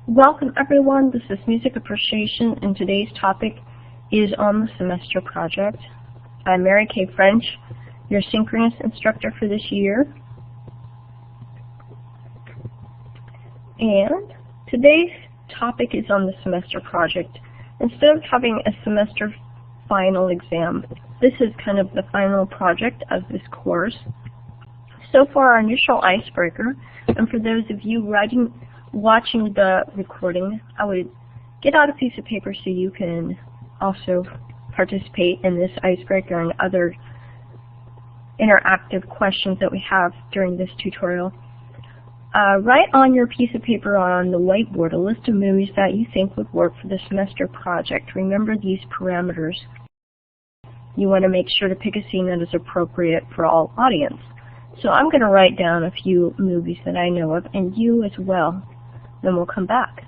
Welcome everyone, this is Music Appreciation and today's topic is on the semester project. I'm Mary Kay French, your synchronous instructor for this year. And today's topic is on the semester project. Instead of having a semester final exam, this is kind of the final project of this course. So for our initial icebreaker, and for those of you watching the recording, I would get out a piece of paper so you can also participate in this icebreaker and other interactive questions that we have during this tutorial. Write on your piece of paper on the whiteboard a list of movies that you think would work for the semester project. Remember these parameters. You want to make sure to pick a scene that is appropriate for all audience. So I'm going to write down a few movies that I know of, and you as well. Then we'll come back.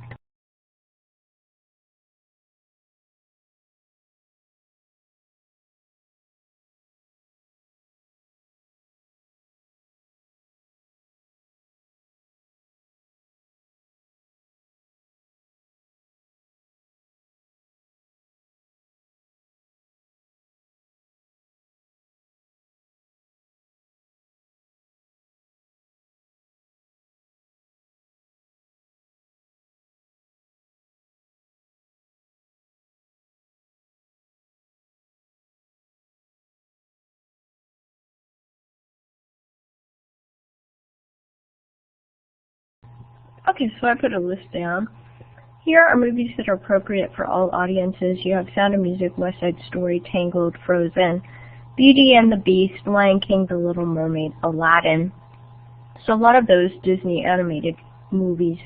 Okay, so I put a list down. Here are movies that are appropriate for all audiences. You have Sound of Music, West Side Story, Tangled, Frozen, Beauty and the Beast, Lion King, The Little Mermaid, Aladdin. So a lot of those Disney animated movies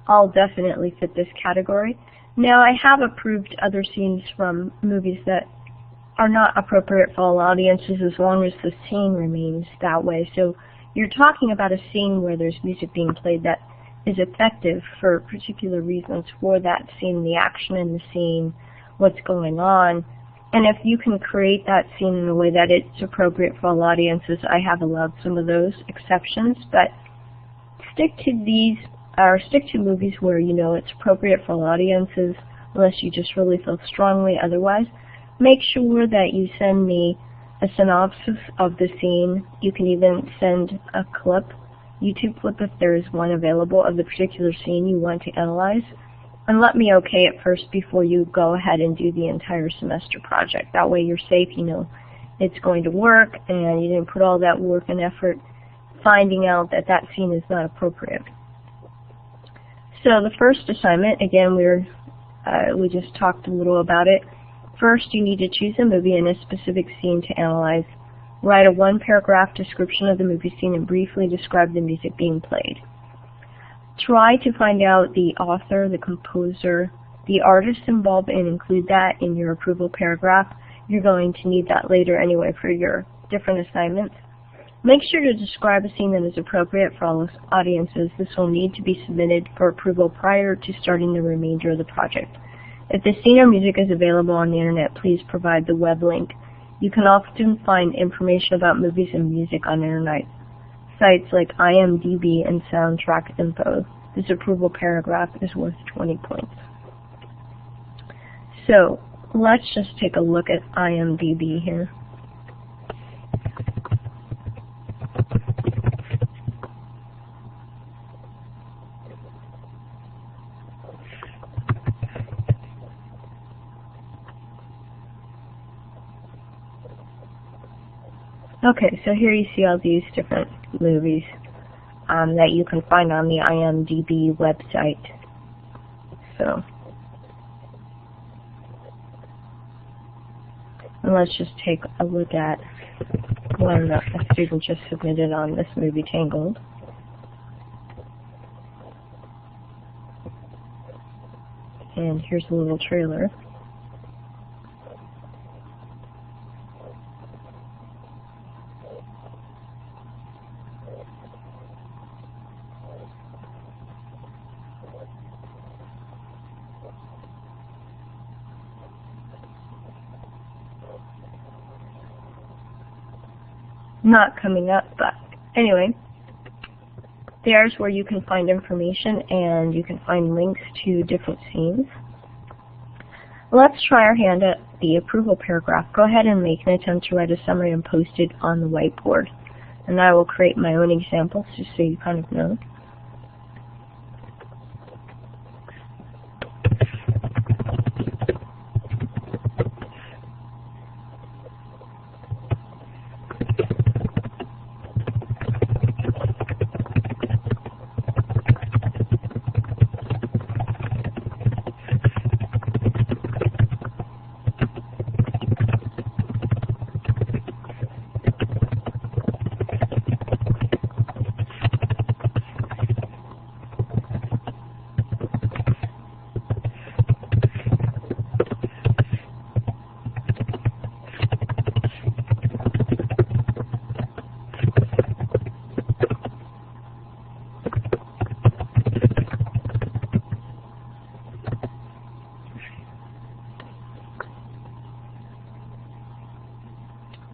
all definitely fit this category. Now I have approved other scenes from movies that are not appropriate for all audiences as long as the scene remains that way. So you're talking about a scene where there's music being played that is effective for particular reasons for that scene, the action in the scene, what's going on. And if you can create that scene in a way that it's appropriate for all audiences, I have allowed some of those exceptions, but stick to movies where you know it's appropriate for all audiences, unless you just really feel strongly otherwise. Make sure that you send me a synopsis of the scene. You can even send a clip, YouTube clip if there is one available of the particular scene you want to analyze, and let me okay it first before you go ahead and do the entire semester project. That way you're safe, you know it's going to work, and you didn't put all that work and effort finding out that that scene is not appropriate. So the first assignment, again, we just talked a little about it. First, you need to choose a movie and a specific scene to analyze. Write a one-paragraph description of the movie scene and briefly describe the music being played. Try to find out the author, the composer, the artist involved, and include that in your approval paragraph. You're going to need that later anyway for your different assignments. Make sure to describe a scene that is appropriate for all audiences. This will need to be submitted for approval prior to starting the remainder of the project. If the scene or music is available on the internet, please provide the web link. You can often find information about movies and music on internet sites like IMDb and Soundtrack Info. This approval paragraph is worth 20 points. So let's just take a look at IMDb here. Okay, so here you see all these different movies that you can find on the IMDb website. So, and let's just take a look at one that a student just submitted on this movie, Tangled. And here's a little trailer. Not coming up, but anyway. There's where you can find information and you can find links to different scenes. Let's try our hand at the approval paragraph. Go ahead and make an attempt to write a summary and post it on the whiteboard. And I will create my own examples just so you kind of know.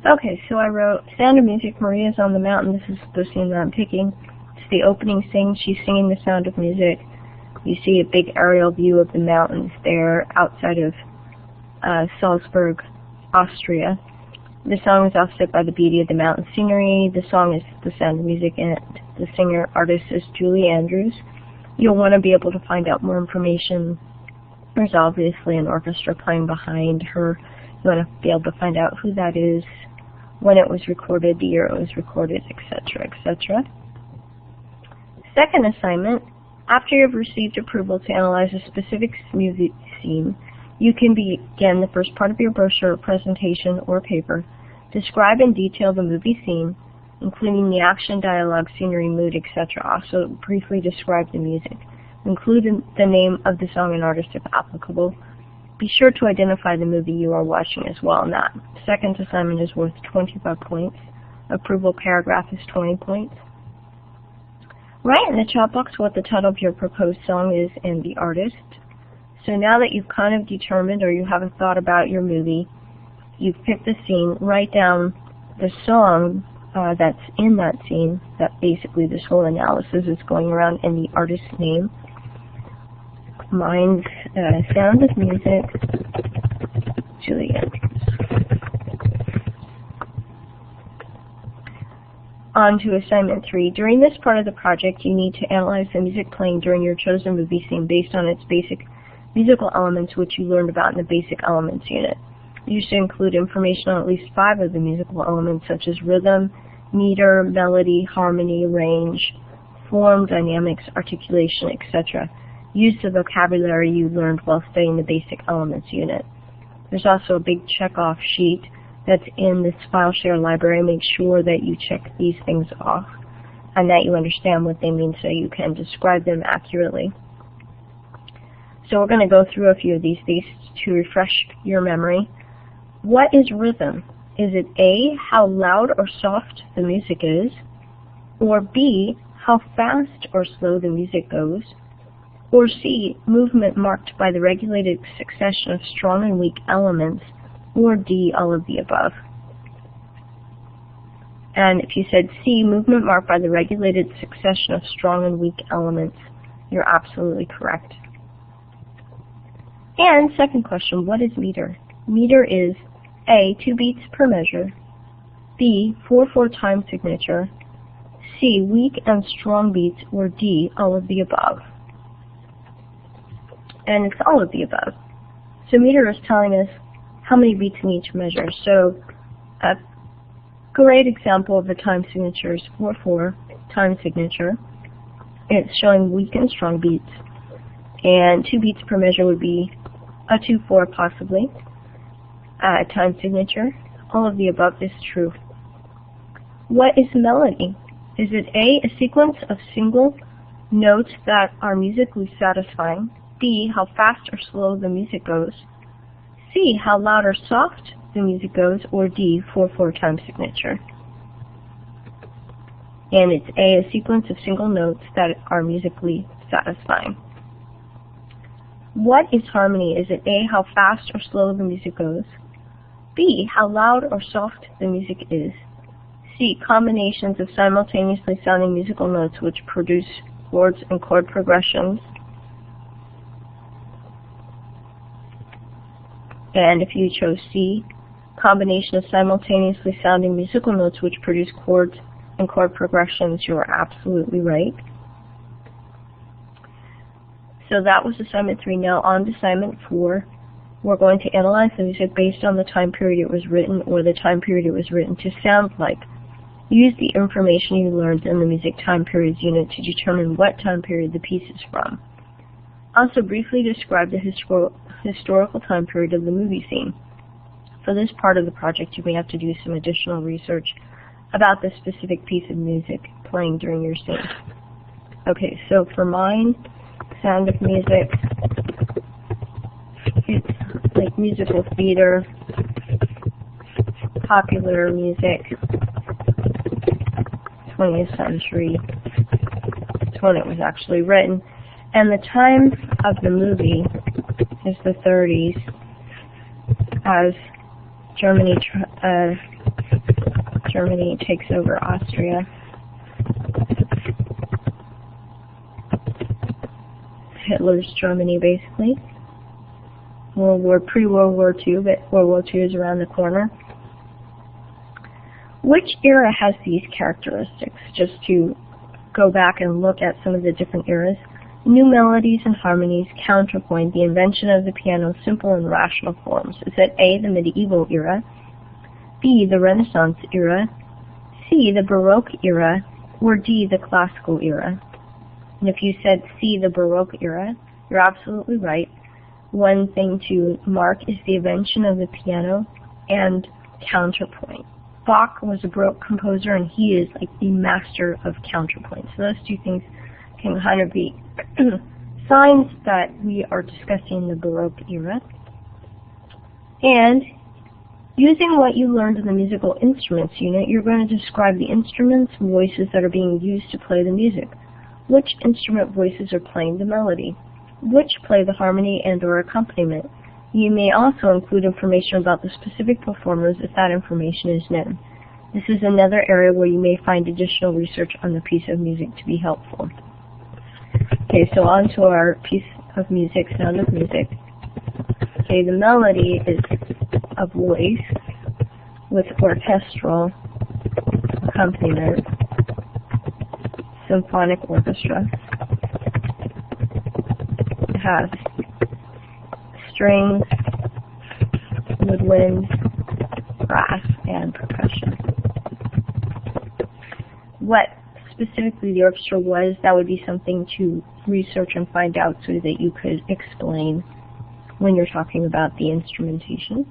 Okay, so I wrote Sound of Music, Maria's on the mountain. This is the scene that I'm picking. It's the opening scene. She's singing The Sound of Music. You see a big aerial view of the mountains there outside of Salzburg, Austria. The song is offset by the beauty of the mountain scenery. The song is The Sound of Music, and the singer-artist is Julie Andrews. You'll want to be able to find out more information. There's obviously an orchestra playing behind her. You want to be able to find out who that is, when it was recorded, the year it was recorded, etc., etc. Second assignment, after you've received approval to analyze a specific music scene, you can begin the first part of your brochure, presentation, or paper. Describe in detail the movie scene, including the action, dialogue, scenery, mood, etc. Also briefly describe the music. Include the name of the song and artist if applicable. Be sure to identify the movie you are watching as well. And that second assignment is worth 25 points. Approval paragraph is 20 points. Write in the chat box what the title of your proposed song is and the artist. So now that you've kind of determined or you have a thought about your movie, you've picked the scene, write down the song that's in that scene, that basically this whole analysis is going around, and the artist's name. Mine's Sound of Music, Julie Andrews. On to assignment 3. During this part of the project, you need to analyze the music playing during your chosen movie scene based on its basic musical elements, which you learned about in the Basic Elements unit. You should include information on at least 5 of the musical elements, such as rhythm, meter, melody, harmony, range, form, dynamics, articulation, etc. Use the vocabulary you learned while studying the Basic Elements unit. There's also a big check-off sheet that's in this FileShare library. Make sure that you check these things off and that you understand what they mean so you can describe them accurately. So we're going to go through a few of these to refresh your memory. What is rhythm? Is it A, how loud or soft the music is, or B, how fast or slow the music goes, or C, movement marked by the regulated succession of strong and weak elements, or D, all of the above? And if you said C, movement marked by the regulated succession of strong and weak elements, you're absolutely correct. And second question, what is meter? Meter is A, 2 beats per measure, B, 4/4 time signature, C, weak and strong beats, or D, all of the above. And it's all of the above. So meter is telling us how many beats in each measure. So a great example of a time signature is 4/4 time signature. It's showing weak and strong beats. And 2 beats per measure would be a 2/4 possibly. Time signature. All of the above is true. What is melody? Is it A, a sequence of single notes that are musically satisfying, B, how fast or slow the music goes, C, how loud or soft the music goes, or D, 4/4 time signature? And it's A, a sequence of single notes that are musically satisfying. What is harmony? Is it A, how fast or slow the music goes, B, how loud or soft the music is, C. Combinations of simultaneously sounding musical notes which produce chords and chord progressions. And if you chose C, combination of simultaneously sounding musical notes which produce chords and chord progressions, you are absolutely right. So that was assignment 3. Now on to assignment 4. We're going to analyze the music based on the time period it was written or the time period it was written to sound like. Use the information you learned in the music time periods unit to determine what time period the piece is from. Also briefly describe the historical time period of the movie scene. For this part of the project, you may have to do some additional research about the specific piece of music playing during your scene. Okay, so for mine, Sound of Music, it's like musical theater, popular music, 20th century. That's when it was actually written. And the time of the movie is the 30s, as Germany takes over Austria. Hitler's Germany, basically. Pre-World War II, but World War II is around the corner. Which era has these characteristics? Just to go back and look at some of the different eras. New melodies and harmonies, counterpoint, the invention of the piano, simple and rational forms. Is it A, the medieval era, B, the Renaissance era, C, the Baroque era, or D, the classical era? And if you said C, the Baroque era, you're absolutely right. One thing to mark is the invention of the piano and counterpoint. Bach was a Baroque composer, and he is like the master of counterpoint. So those two things can kind of be signs that we are discussing the Baroque era. And using what you learned in the musical instruments unit, you're going to describe the instruments, voices that are being used to play the music. Which instrument voices are playing the melody? Which play the harmony and or accompaniment? You may also include information about the specific performers if that information is known. This is another area where you may find additional research on the piece of music to be helpful. Okay, so on to our piece of music, Sound of Music. Okay, the melody is a voice with orchestral accompaniment, symphonic orchestra. It has strings, woodwind, brass, and percussion. What specifically the orchestra was, that would be something to research and find out so that you could explain when you're talking about the instrumentation.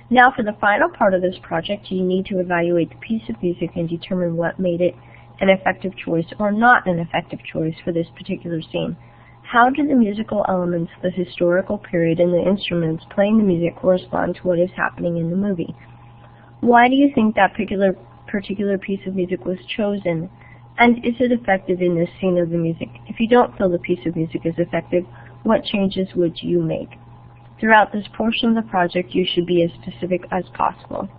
Now for the final part of this project, you need to evaluate the piece of music and determine what made it an effective choice or not an effective choice for this particular scene. How do the musical elements, the historical period, and the instruments playing the music correspond to what is happening in the movie? Why do you think that particular piece of music was chosen? And is it effective in this scene of the music? If you don't feel the piece of music is effective, what changes would you make? Throughout this portion of the project, you should be as specific as possible.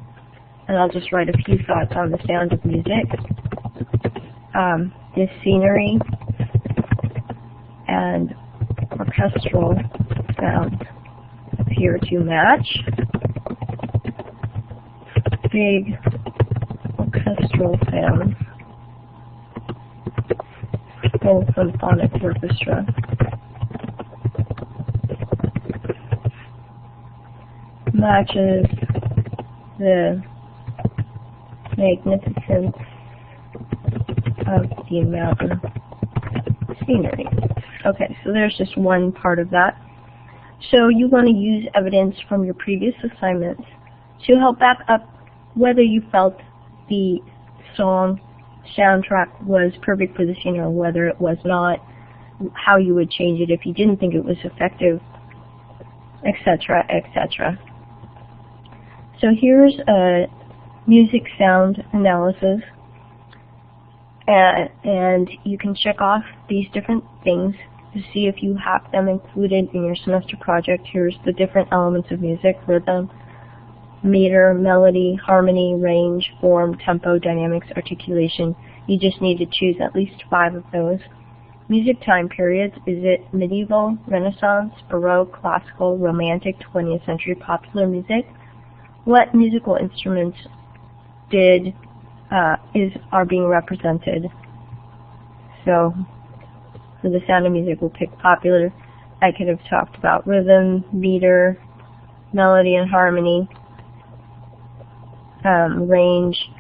And I'll just write a few thoughts on the Sound of Music. The scenery and orchestral sounds appear to match. Big orchestral sounds, full symphonic orchestra. Matches the magnificence of the mountain scenery. Okay, so there's just one part of that. So you want to use evidence from your previous assignments to help back up whether you felt the song soundtrack was perfect for the scene or whether it was not, how you would change it if you didn't think it was effective, etc., etc. So here's a music sound analysis, and you can check off these different things to see if you have them included in your semester project. Here's the different elements of music: rhythm, meter, melody, harmony, range, form, tempo, dynamics, articulation. You just need to choose at least 5 of those. Music time periods, is it medieval, Renaissance, Baroque, classical, romantic, 20th century popular music? What musical instruments are being represented? So for the Sound of Music, we'll pick popular. I could have talked about rhythm, meter, melody and harmony, range.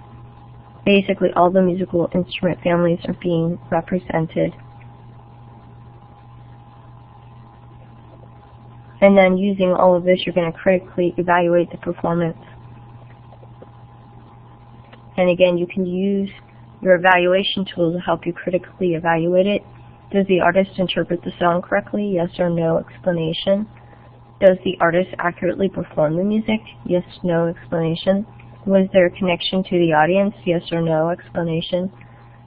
Basically all the musical instrument families are being represented. And then using all of this, you're going to critically evaluate the performance. And again, you can use your evaluation tool to help you critically evaluate it. Does the artist interpret the song correctly? Yes or no explanation. Does the artist accurately perform the music? Yes, no explanation. Was there a connection to the audience? Yes or no explanation.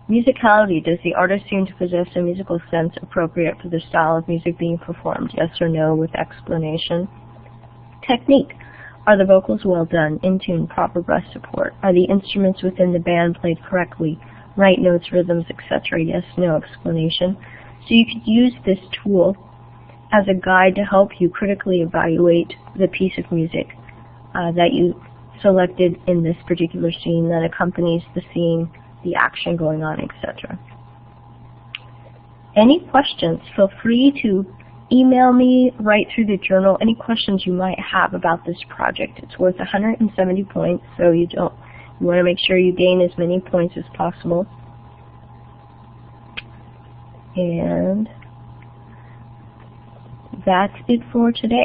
Musicality, does the artist seem to possess a musical sense appropriate for the style of music being performed? Yes or no with explanation. Technique, are the vocals well done, in tune, proper breath support? Are the instruments within the band played correctly? Right notes, rhythms, etc. Yes, no explanation. So you could use this tool as a guide to help you critically evaluate the piece of music that you selected in this particular scene that accompanies the scene, the action going on, etc. Any questions? Feel free to email me right through the journal any questions you might have about this project. It's worth 170 points, so you want to make sure you gain as many points as possible. And that's it for today.